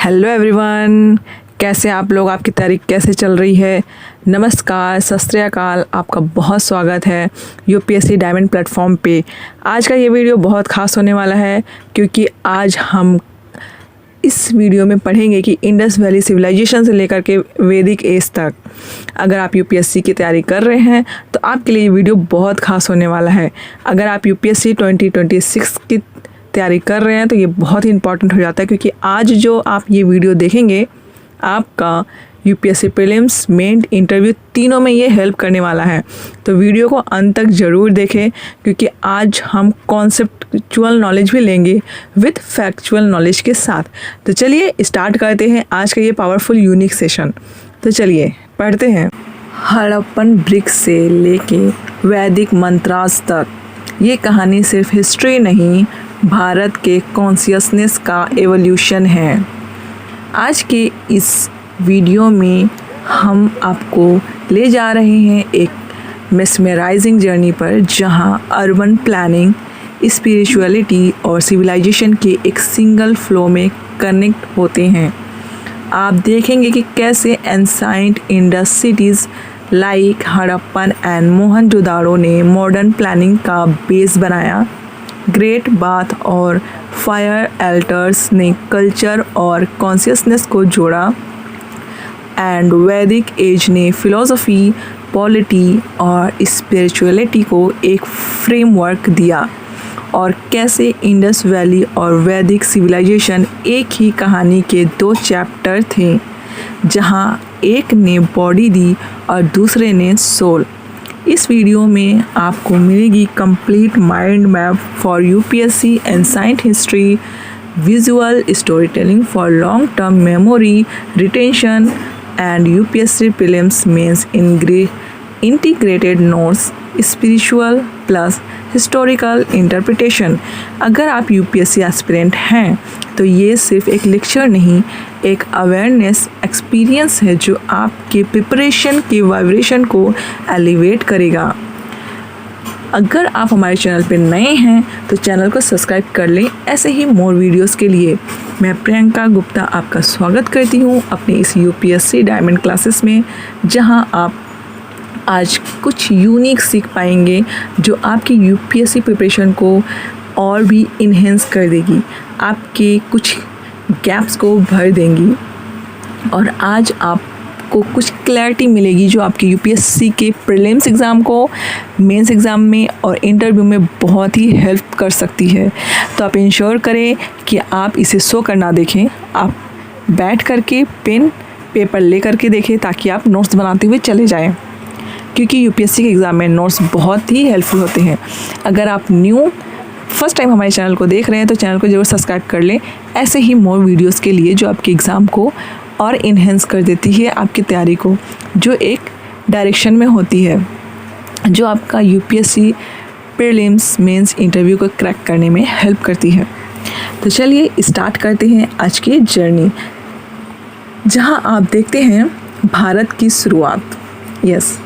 Hello everyone, कैसे आप लोग? आपकी तारीख कैसे चल रही है? नमस्कार, सत श्री अकाल, आपका बहुत स्वागत है यूपीएससी डायमंड प्लेटफॉर्म पे। आज का ये वीडियो बहुत ख़ास होने वाला है क्योंकि आज हम इस वीडियो में पढ़ेंगे कि इंडस वैली सिविलाइजेशन से लेकर के वैदिक एज तक। अगर आप यूपीएससी की तैयारी कर रहे हैं तो आपके लिए ये वीडियो बहुत ख़ास होने वाला है। अगर आप यूपीएससी 2026 की तैयारी कर रहे हैं तो ये बहुत ही इंपॉर्टेंट हो जाता है क्योंकि आज जो आप ये वीडियो देखेंगे आपका यूपीएससी प्रीलिम्स, मेन, इंटरव्यू तीनों में ये हेल्प करने वाला है। तो वीडियो को अंत तक ज़रूर देखें क्योंकि आज हम कॉन्सेप्चुअल नॉलेज भी लेंगे विथ फैक्चुअल नॉलेज के साथ। तो चलिए स्टार्ट करते हैं आज का ये पावरफुल यूनिक सेशन। तो चलिए पढ़ते हैं। हड़प्पन ब्रिक्स से लेके वैदिक मंत्रास तक, ये कहानी सिर्फ हिस्ट्री नहीं, भारत के कॉन्शियसनेस का एवोल्यूशन है। आज के इस वीडियो में हम आपको ले जा रहे हैं एक मेस्मराइजिंग जर्नी पर, जहां अर्बन प्लानिंग, स्पिरिचुअलिटी और सिविलाइजेशन के एक सिंगल फ्लो में कनेक्ट होते हैं। आप देखेंगे कि कैसे ancient Indus cities like Harappan and Mohenjodaro ने मॉडर्न प्लानिंग का बेस बनाया। ग्रेट बाथ और फायर एल्टर्स ने कल्चर और कॉन्शियसनेस को जोड़ा एंड वैदिक एज ने फिलॉसफी, पॉलिटी और स्पिरिचुअलिटी को एक फ्रेमवर्क दिया। और कैसे इंडस वैली और वैदिक सिविलाइजेशन एक ही कहानी के दो चैप्टर थे, जहां एक ने बॉडी दी और दूसरे ने सोल। इस वीडियो में आपको मिलेगी complete mind map for UPSC ancient history, visual story telling for long term memory retention and UPSC prelims mains integrated notes, spiritual plus historical interpretation. अगर आप यूपीएससी एस्पिरेंट हैं तो ये सिर्फ एक लेक्चर नहीं, एक अवेयरनेस एक्सपीरियंस है जो आपके प्रिपरेशन के वाइब्रेशन को एलिवेट करेगा। अगर आप हमारे चैनल पर नए हैं तो चैनल को सब्सक्राइब कर लें ऐसे ही मोर वीडियोस के लिए। मैं प्रियंका गुप्ता आपका स्वागत करती हूँ अपनी इस यूपीएससी डायमंड क्लासेस में, जहाँ आप आज कुछ यूनिक सीख पाएंगे जो आपकी यूपीएससी प्रिपरेशन को और भी इन्हेंस कर देगी, आपके कुछ गैप्स को भर देंगी और आज आपको कुछ क्लैरिटी मिलेगी जो आपके यूपीएससी के प्रीलिम्स एग्ज़ाम को, मेंस एग्ज़ाम में और इंटरव्यू में बहुत ही हेल्प कर सकती है। तो आप इंश्योर करें कि आप इसे सो कर ना देखें, आप बैठ करके पेन पेपर ले करके देखें ताकि आप नोट्स बनाते हुए चले जाएं, क्योंकि यूपीएससी के एग्ज़ाम में नोट्स बहुत ही हेल्पफुल होते हैं। अगर आप फर्स्ट टाइम हमारे चैनल को देख रहे हैं तो चैनल को ज़रूर सब्सक्राइब कर लें ऐसे ही मोर वीडियोस के लिए जो आपके एग्ज़ाम को और इन्हेंस कर देती है, आपकी तैयारी को, जो एक डायरेक्शन में होती है, जो आपका यूपीएससी प्रीलिम्स, मेंस, इंटरव्यू को क्रैक करने में हेल्प करती है। तो चलिए स्टार्ट करते हैं आज की जर्नी, जहां आप देखते हैं भारत की शुरुआत। यस,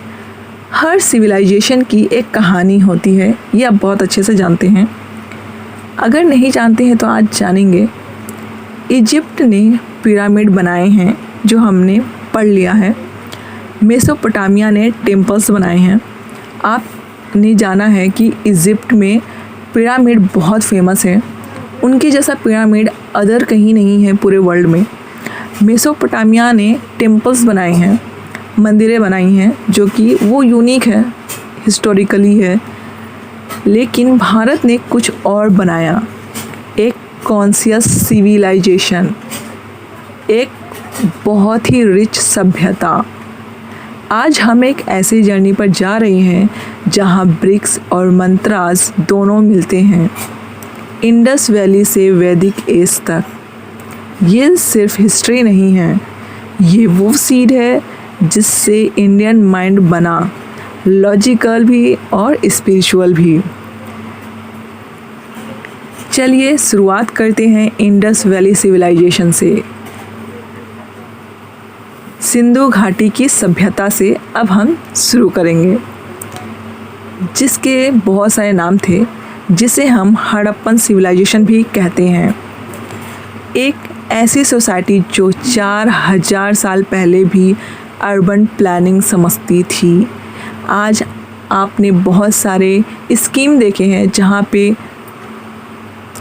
हर सिविलाइजेशन की एक कहानी होती है, ये आप बहुत अच्छे से जानते हैं। अगर नहीं जानते हैं तो आज जानेंगे। इजिप्ट ने पिरामिड बनाए हैं जो हमने पढ़ लिया है। मेसोपोटामिया ने टेम्पल्स बनाए हैं। आपने जाना है कि इजिप्ट में पिरामिड बहुत फेमस है, उनके जैसा पिरामिड अदर कहीं नहीं है पूरे वर्ल्ड में। मेसोपोटामिया ने टेम्पल्स बनाए हैं, मंदिरें बनाई हैं जो कि वो यूनिक है, हिस्टोरिकली है। लेकिन भारत ने कुछ और बनाया, एक कॉन्शियस सिविलाइजेशन, एक बहुत ही रिच सभ्यता। आज हम एक ऐसी जर्नी पर जा रहे हैं जहां ब्रिक्स और मंत्रास दोनों मिलते हैं, इंडस वैली से वैदिक एज तक। ये सिर्फ हिस्ट्री नहीं है, ये वो सीड है जिससे इंडियन माइंड बना, लॉजिकल भी और स्पिरिचुअल भी। चलिए शुरुआत करते हैं इंडस वैली सिविलाइजेशन से, सिंधु घाटी की सभ्यता से अब हम शुरू करेंगे, जिसके बहुत सारे नाम थे, जिसे हम हड़प्पन सिविलाइजेशन भी कहते हैं। एक ऐसी सोसाइटी जो 4000 साल पहले भी अर्बन प्लानिंग समझती थी। आज आपने बहुत सारे स्कीम देखे हैं जहाँ पे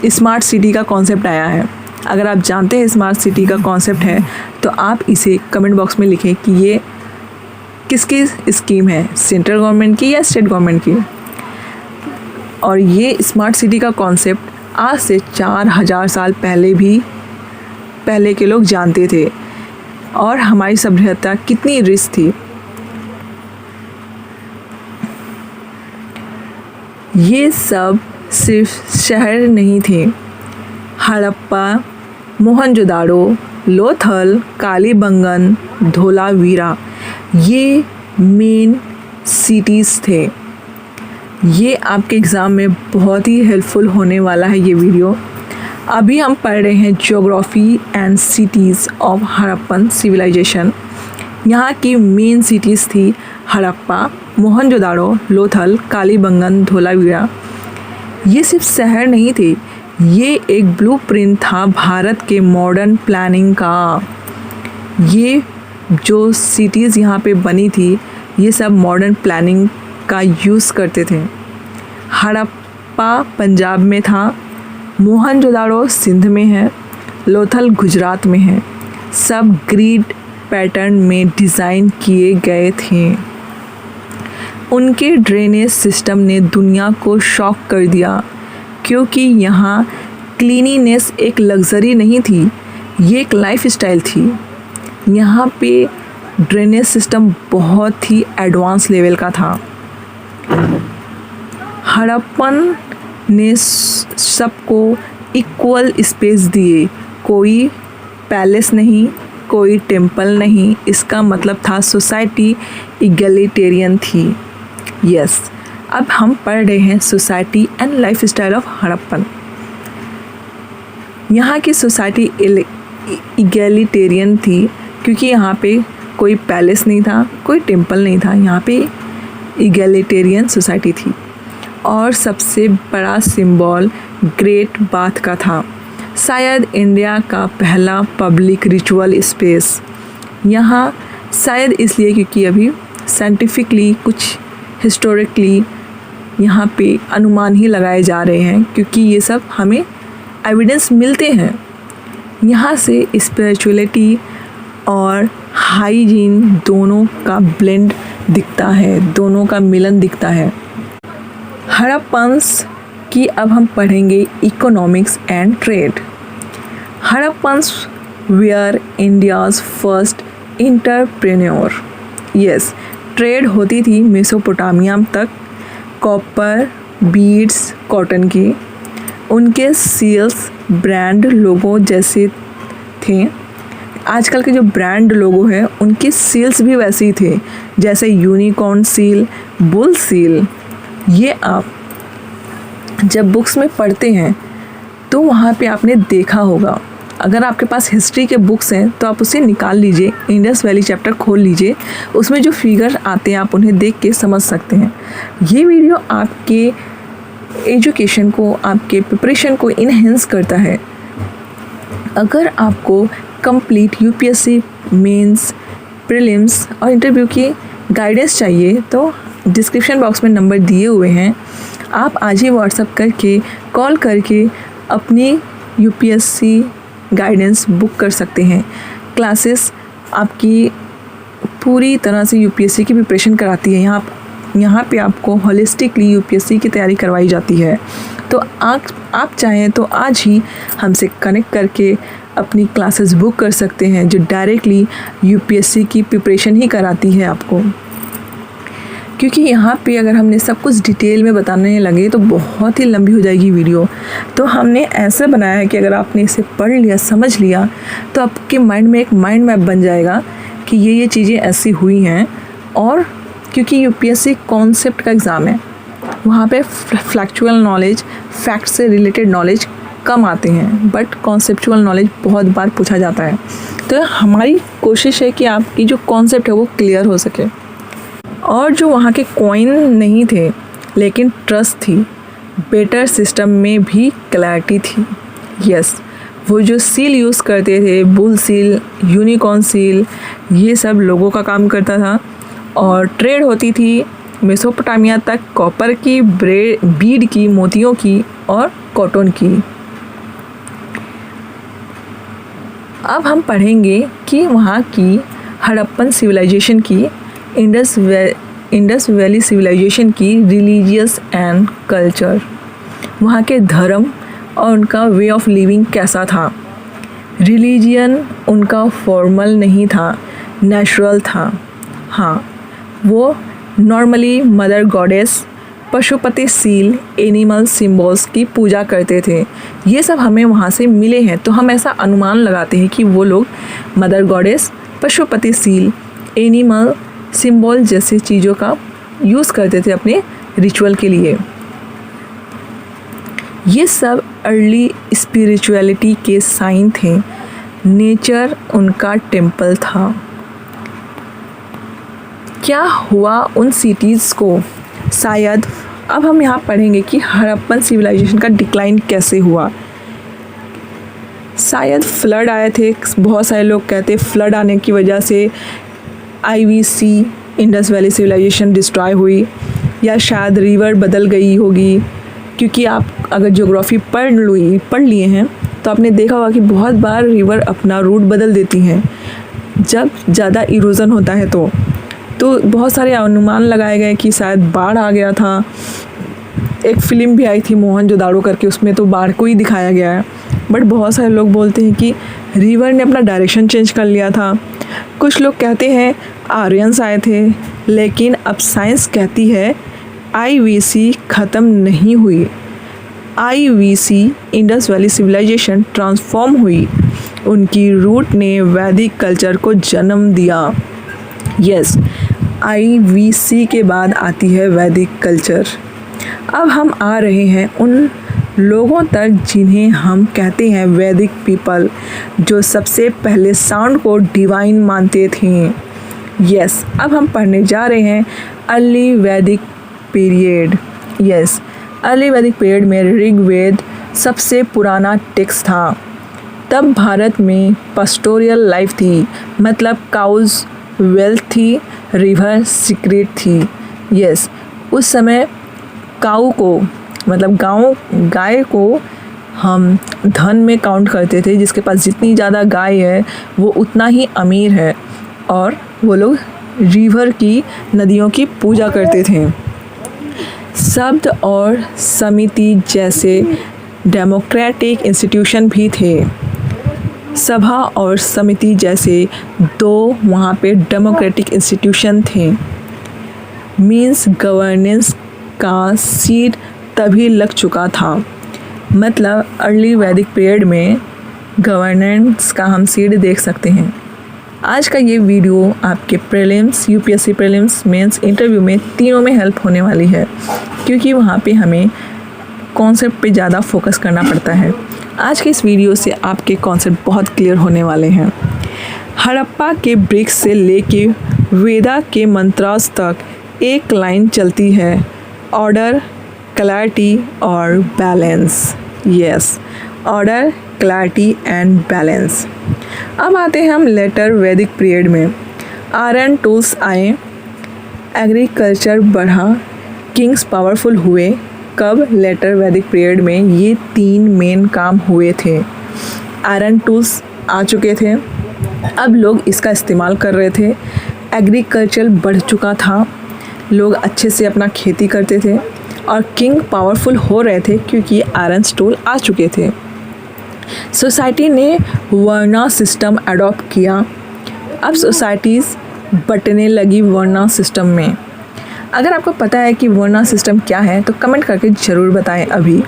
स्मार्ट सिटी का कॉन्सेप्ट आया है। अगर आप जानते हैं स्मार्ट सिटी का कॉन्सेप्ट है तो आप इसे कमेंट बॉक्स में लिखें कि ये किसकी स्कीम है, सेंट्रल गवर्नमेंट की या स्टेट गवर्नमेंट की। और ये स्मार्ट सिटी का कॉन्सेप्ट आज से 4000 साल पहले के लोग जानते थे। और हमारी सभ्यता कितनी रिच थी। ये सब सिर्फ शहर नहीं थे। हड़प्पा, मोहनजोदाड़ो, लोथल, कालीबंगन, धोलावीरा ये मेन सिटीज़ थे। ये आपके एग्ज़ाम में बहुत ही हेल्पफुल होने वाला है ये वीडियो। अभी हम पढ़ रहे हैं geography and cities of Harappan civilisation. यहाँ की मेन सिटीज़ थी हड़प्पा, मोहनजोदाड़ो, लोथल, कालीबंगन, धोलावीरा। ये सिर्फ शहर नहीं थे, ये एक ब्लूप्रिंट था भारत के मॉडर्न प्लानिंग का। ये जो सिटीज़ यहाँ पे बनी थी ये सब मॉडर्न प्लानिंग का यूज़ करते थे। हड़प्पा पंजाब में था, मोहनजोदाड़ो सिंध में है, लोथल गुजरात में है। सब ग्रिड पैटर्न में डिज़ाइन किए गए थे। उनके ड्रेनेज सिस्टम ने दुनिया को शॉक कर दिया क्योंकि यहाँ क्लीनिनेस एक लग्जरी नहीं थी, ये एक लाइफ स्टाइल थी। यहाँ पे ड्रेनेज सिस्टम बहुत ही एडवांस लेवल का था। हड़प्पन ने सबको इक्वल स्पेस दिए, कोई पैलेस नहीं, कोई टेम्पल नहीं। इसका मतलब था सोसाइटी इगैलिटेरियन थी। यस, अब हम पढ़ रहे हैं society and life style of Harappan. यहाँ की सोसाइटी इगैलिटेरियन थी क्योंकि यहाँ पे कोई पैलेस नहीं था, कोई टेम्पल नहीं था। यहाँ पे इगैलिटेरियन सोसाइटी थी। और सबसे बड़ा सिंबल ग्रेट बाथ का था, शायद इंडिया का पहला पब्लिक रिचुअल स्पेस। यहाँ शायद इसलिए क्योंकि अभी साइंटिफिकली कुछ हिस्टोरिकली यहाँ पे अनुमान ही लगाए जा रहे हैं क्योंकि ये सब हमें एविडेंस मिलते हैं। यहाँ से स्पिरिचुअलिटी और हाइजीन दोनों का ब्लेंड दिखता है, दोनों का मिलन दिखता है। हड़प्पन्स की अब हम पढ़ेंगे economics and trade. Harappans were India's first entrepreneur. Yes, trade होती थी मेसोपोटामिया तक, कॉपर, बीड्स, कॉटन की। उनके सील्स ब्रांड लोगो जैसे थे। आजकल के जो ब्रांड लोगो है उनके सील्स भी वैसे ही थे, जैसे यूनिकॉर्न सील, बुल सील। ये आप जब बुक्स में पढ़ते हैं तो वहाँ पे आपने देखा होगा। अगर आपके पास हिस्ट्री के बुक्स हैं तो आप उसे निकाल लीजिए, इंडस वैली चैप्टर खोल लीजिए, उसमें जो फिगर आते हैं आप उन्हें देख के समझ सकते हैं। ये वीडियो आपके एजुकेशन को, आपके प्रिपरेशन को इन्हेंस करता है। अगर आपको कंप्लीट यूपीएससी मेंस, प्रीलिम्स और इंटरव्यू की गाइडेंस चाहिए तो डिस्क्रिप्शन बॉक्स में नंबर दिए हुए हैं। आप आज ही व्हाट्सएप करके, कॉल करके अपनी यूपीएससी गाइडेंस बुक कर सकते हैं। क्लासेस आपकी पूरी तरह से यूपीएससी की प्रिपरेशन कराती है। यहाँ पे आपको होलिस्टिकली यूपीएससी की तैयारी करवाई जाती है। तो आप चाहें तो आज ही हमसे कनेक्ट करके अपनी क्लासेस बुक कर सकते हैं जो डायरेक्टली यूपीएससी की प्रिपरेशन ही कराती है आपको। क्योंकि यहाँ पे अगर हमने सब कुछ डिटेल में बताने लगे तो बहुत ही लंबी हो जाएगी वीडियो। तो हमने ऐसा बनाया है कि अगर आपने इसे पढ़ लिया, समझ लिया तो आपके माइंड में एक माइंड मैप बन जाएगा कि ये चीज़ें ऐसी हुई हैं। और क्योंकि यूपीएससी कॉन्सेप्ट का एग्ज़ाम है, वहाँ पे फैक्चुअल नॉलेज, फैक्ट से रिलेटेड नॉलेज कम आते हैं, बट कॉन्सेप्चुअल नॉलेज बहुत बार पूछा जाता है। तो हमारी कोशिश है कि आपकी जो कॉन्सेप्ट है वो क्लियर हो सके। और जो वहाँ के कॉइन नहीं थे लेकिन ट्रस्ट थी, बेटर सिस्टम में भी क्लैरिटी थी। यस, वो जो सील यूज़ करते थे, बुल सील, यूनिकॉर्न सील, ये सब लोगों का काम करता था। और ट्रेड होती थी मेसोपोटामिया तक कॉपर की, बीड की, मोतियों की और कॉटन की। अब हम पढ़ेंगे कि वहाँ की हड़प्पन सिविलाइजेशन की, इंडस वैली सिविलाइजेशन की रिलीजियस एंड कल्चर, वहाँ के धर्म और उनका वे ऑफ लिविंग कैसा था। रिलीजियन उनका फॉर्मल नहीं था, नेचुरल था। हाँ, वो normally mother goddess, Pashupati seal, animal symbols की पूजा करते थे। ये सब हमें वहाँ से मिले हैं, तो हम ऐसा अनुमान लगाते हैं कि वो लोग mother goddess, Pashupati seal, animal symbol जैसे चीज़ों का यूज़ करते थे अपने रिचुअल के लिए। ये सब अर्ली स्पिरिचुअलिटी के साइन थे। नेचर उनका टेम्पल था। क्या हुआ उन सिटीज़ को? शायद अब हम यहाँ पढ़ेंगे कि हड़प्पन सिविलाइजेशन का डिक्लाइन कैसे हुआ। शायद फ्लड आए थे। बहुत सारे लोग कहते फ्लड आने की वजह से IVC Indus valley civilisation destroy हुई, या शायद रिवर बदल गई होगी। क्योंकि आप अगर ज्योग्राफी पढ़ लिए हैं तो आपने देखा होगा कि बहुत बार रिवर अपना रूट बदल देती हैं जब ज़्यादा इरोजन होता है। तो बहुत सारे अनुमान लगाए गए कि शायद बाढ़ आ गया था। एक फिल्म भी आई थी मोहनजोदाड़ो करके, उसमें तो बाढ़ को ही दिखाया गया है। बट बहुत सारे लोग बोलते हैं कि रिवर ने अपना डायरेक्शन चेंज कर लिया था। कुछ लोग कहते हैं आर्यंस आए थे, लेकिन अब साइंस कहती है IVC ख़त्म नहीं हुई। IVC Indus valley civilisation transform हुई। उनकी रूट ने वैदिक कल्चर को जन्म दिया। यस, IVC के बाद आती है वैदिक कल्चर। अब हम आ रहे हैं उन लोगों तक जिन्हें हम कहते हैं वैदिक पीपल, जो सबसे पहले साउंड को डिवाइन मानते थे। यस, अब हम पढ़ने जा रहे हैं अर्ली वैदिक पीरियड। यस, अर्ली वैदिक पीरियड में ऋग्वेद सबसे पुराना टेक्स्ट था। तब भारत में पास्टोरियल लाइफ थी, मतलब काउज वेल्थ थी, रिवर सीक्रेट थी। यस, उस समय काऊ को, मतलब गाय को हम धन में काउंट करते थे। जिसके पास जितनी ज़्यादा गाय है वो उतना ही अमीर है, और वो लोग रिवर की, नदियों की पूजा करते थे। शब्द और समिति जैसे डेमोक्रेटिक इंस्टीट्यूशन भी थे। सभा और समिति जैसे 2 वहाँ पे डेमोक्रेटिक इंस्टीट्यूशन थे। मीन्स गवर्नेंस का सीड तभी लग चुका था। मतलब अर्ली वैदिक पीरियड में गवर्नेंस का हम सीड देख सकते हैं। आज का ये वीडियो आपके prelims, UPSC prelims, mains, interview में तीनों में हेल्प होने वाली है, क्योंकि वहाँ पे हमें कॉन्सेप्ट पे ज़्यादा फोकस करना पड़ता है। आज के इस वीडियो से आपके कॉन्सेप्ट बहुत क्लियर होने वाले हैं। हड़प्पा के ब्रिक्स से लेके वेदा के मंत्रास तक एक लाइन चलती है, ऑर्डर, क्लैरिटी और balance. Yes, order, clarity and balance. अब आते हैं हम लेटर वैदिक पीरियड में। आयरन टूल्स आए, एग्रीकल्चर बढ़ा, किंग्स पावरफुल हुए। कब? लेटर वैदिक पीरियड में ये 3 मेन काम हुए थे। आयरन टूल्स आ चुके थे, अब लोग इसका इस्तेमाल कर रहे थे। एग्रीकल्चर बढ़ चुका था, लोग अच्छे से अपना खेती करते थे, और किंग पावरफुल हो रहे थे क्योंकि आयरन टूल आ चुके थे। सोसाइटी ने वर्ना सिस्टम अडॉप्ट किया। अब सोसाइटीज़ बंटने लगी वर्ना सिस्टम में। अगर आपको पता है कि वर्ना सिस्टम क्या है तो कमेंट करके ज़रूर बताएं अभी।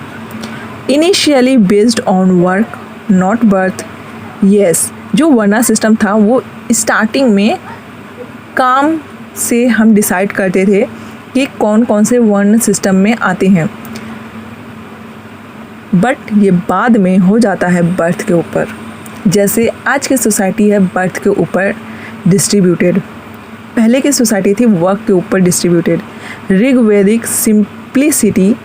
Initially based on work not birth. Yes, जो वर्ना सिस्टम था वो स्टार्टिंग में काम से हम डिसाइड करते थे कि कौन कौन से वर्ण सिस्टम में आते हैं, बट ये बाद में हो जाता है बर्थ के ऊपर। जैसे आज की सोसाइटी है बर्थ के ऊपर डिस्ट्रीब्यूटेड, पहले की सोसाइटी थी वर्क के ऊपर डिस्ट्रीब्यूटेड। ऋग्वेदिक सिंप्लिसिटी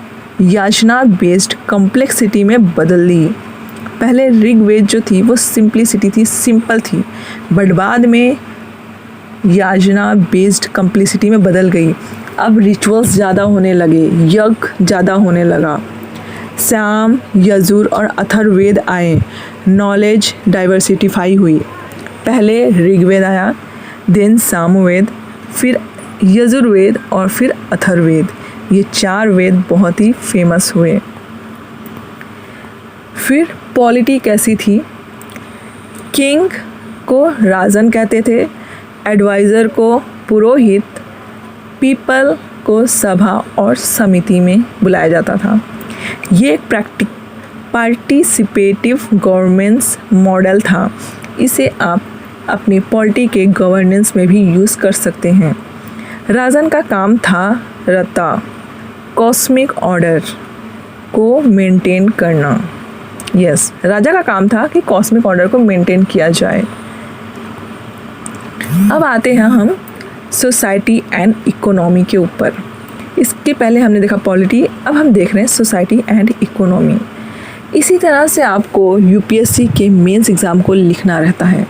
याचना बेस्ड कॉम्प्लेक्सिटी में बदल दी। पहले ऋग्वेद जो थी वो सिंप्लिसिटी थी, सिंपल थी, बट बाद में याजना बेस्ड कम्प्लिसिटी में बदल गई। अब रिचुअल्स ज़्यादा होने लगे, यज्ञ ज़्यादा होने लगा। साम, यजुर और अथर्ववेद आए, नॉलेज डाइवर्सिटीफाई हुई। पहले ऋग्वेद आया, देन सामवेद, फिर यजुर्वेद और फिर अथर्ववेद। ये 4 वेद बहुत ही फेमस हुए। फिर पॉलिटी कैसी थी? किंग को राजन कहते थे, एडवाइज़र को पुरोहित, पीपल को सभा और समिति में बुलाया जाता था। ये एक पार्टिसिपेटिव गवर्नेंस मॉडल था। इसे आप अपनी पॉलिटी के गवर्नेंस में भी यूज़ कर सकते हैं। राजन का काम था रता, कॉस्मिक ऑर्डर को मेंटेन करना। यस, राजा का काम था कि कॉस्मिक ऑर्डर को मेंटेन किया जाए। अब आते हैं हम सोसाइटी एंड इकोनॉमी के ऊपर। इसके पहले हमने देखा पॉलिटी, अब हम देख रहे हैं सोसाइटी एंड इकोनॉमी। इसी तरह से आपको यूपीएससी के मेंस एग्ज़ाम को लिखना रहता है,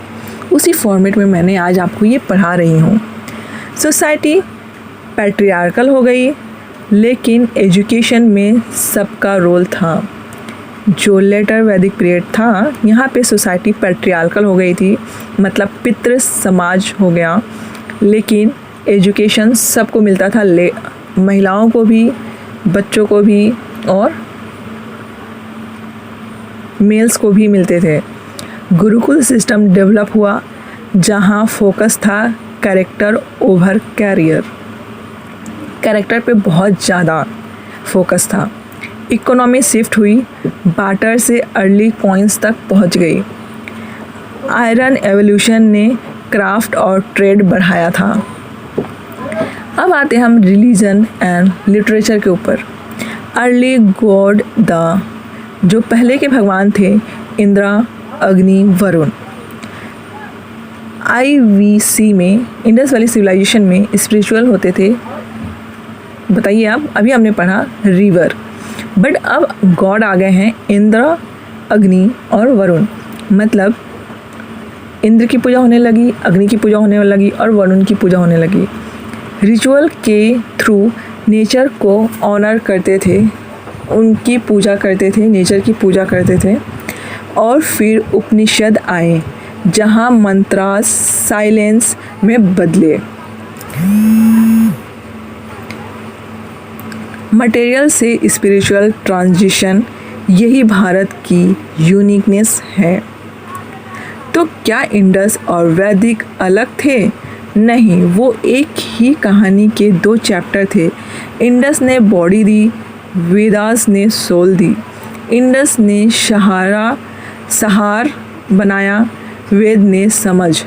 उसी फॉर्मेट में मैंने आज आपको ये पढ़ा रही हूँ। सोसाइटी पैट्रियार्कल हो गई, लेकिन एजुकेशन में सबका रोल था। जो लेटर वैदिक पीरियड था, यहाँ पे सोसाइटी पैट्रियार्कल हो गई थी, मतलब पितृ समाज हो गया, लेकिन एजुकेशन सबको मिलता था, महिलाओं को भी, बच्चों को भी और मेल्स को भी मिलते थे। गुरुकुल सिस्टम डेवलप हुआ, जहाँ फोकस था कैरेक्टर ओवर कैरियर। कैरेक्टर पे बहुत ज़्यादा फोकस था। इकोनॉमी शिफ्ट हुई, बार्टर से अर्ली कॉइन्स तक पहुंच गई। आयरन एवोल्यूशन ने क्राफ्ट और ट्रेड बढ़ाया था। अब आते हैं हम रिलीजन एंड लिटरेचर के ऊपर। अर्ली गॉड जो पहले के भगवान थे, इंद्रा, अग्नि, वरुण। IVC में, इंडस वैली सिविलाइजेशन में स्पिरिचुअल होते थे। बताइए आप, अभी हमने पढ़ा रिवर, बट अब गॉड आ गए हैं इंद्र, अग्नि और वरुण। मतलब इंद्र की पूजा होने लगी, अग्नि की पूजा होने लगी और वरुण की पूजा होने लगी। रिचुअल के थ्रू नेचर को ऑनर करते थे, उनकी पूजा करते थे, नेचर की पूजा करते थे। और फिर उपनिषद आए, जहाँ मंत्रास साइलेंस में बदले। मटेरियल से स्पिरिचुअल ट्रांजिशन, यही भारत की यूनिकनेस है। तो क्या इंडस और वैदिक अलग थे? नहीं, वो एक ही कहानी के 2 चैप्टर थे। इंडस ने बॉडी दी, वेदास ने सोल दी। इंडस ने सहार बनाया, वेद ने समझ।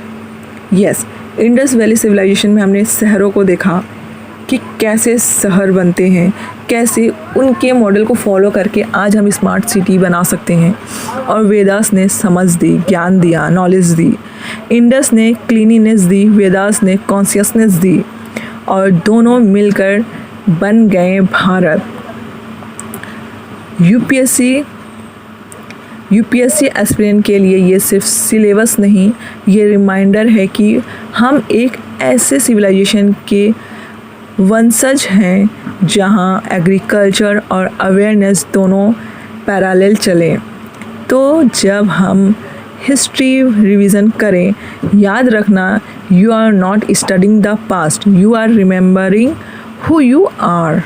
यस, इंडस वैली सिविलाइजेशन में हमने शहरों को देखा कि कैसे शहर बनते हैं, कैसे उनके मॉडल को फॉलो करके आज हम स्मार्ट सिटी बना सकते हैं। और वेदास ने समझ दी, ज्ञान दिया, नॉलेज दी। इंडस ने क्लीनिनेस दी, वेदास ने कॉन्शियसनेस दी, और दोनों मिलकर बन गए भारत। यूपीएससी एस्पिरेंट के लिए ये सिर्फ सिलेबस नहीं, ये रिमाइंडर है कि हम एक ऐसे सिविलाइजेशन के वंशज हैं जहां एग्रीकल्चर और अवेयरनेस दोनों पैरेलल चलें। तो जब हम हिस्ट्री रिवीजन करें, याद रखना, you are not studying the past, you are remembering who you are.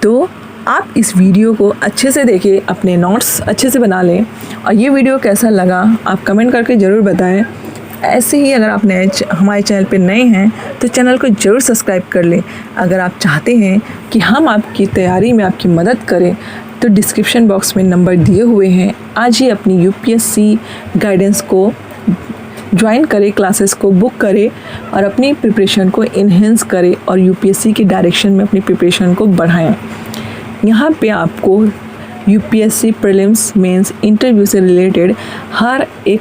तो आप इस वीडियो को अच्छे से देखें, अपने नोट्स अच्छे से बना लें, और ये वीडियो कैसा लगा आप कमेंट करके ज़रूर बताएं। ऐसे ही अगर आप हमारे चैनल पे नए हैं तो चैनल को ज़रूर सब्सक्राइब कर लें। अगर आप चाहते हैं कि हम आपकी तैयारी में आपकी मदद करें तो डिस्क्रिप्शन बॉक्स में नंबर दिए हुए हैं। आज ही अपनी यूपीएससी गाइडेंस को ज्वाइन करें, क्लासेस को बुक करें और अपनी प्रिपरेशन को इन्हेंस करें और यूपीएससी के डायरेक्शन में अपनी प्रिपरेशन को बढ़ाएं। यहाँ पे आपको यूपीएससी प्रीलिम्स, मेंस, इंटरव्यू से रिलेटेड हर एक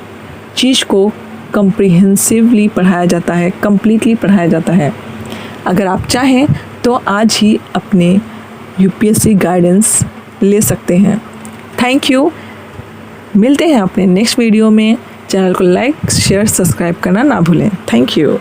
चीज़ को कम्प्रिहेंसिवली पढ़ाया जाता है, कम्प्लीटली पढ़ाया जाता है। अगर आप चाहें तो आज ही अपने यूपीएससी गाइडेंस ले सकते हैं। Thank you. मिलते हैं अपने नेक्स्ट वीडियो में। चैनल को लाइक शेयर सब्सक्राइब करना ना भूलें। Thank you.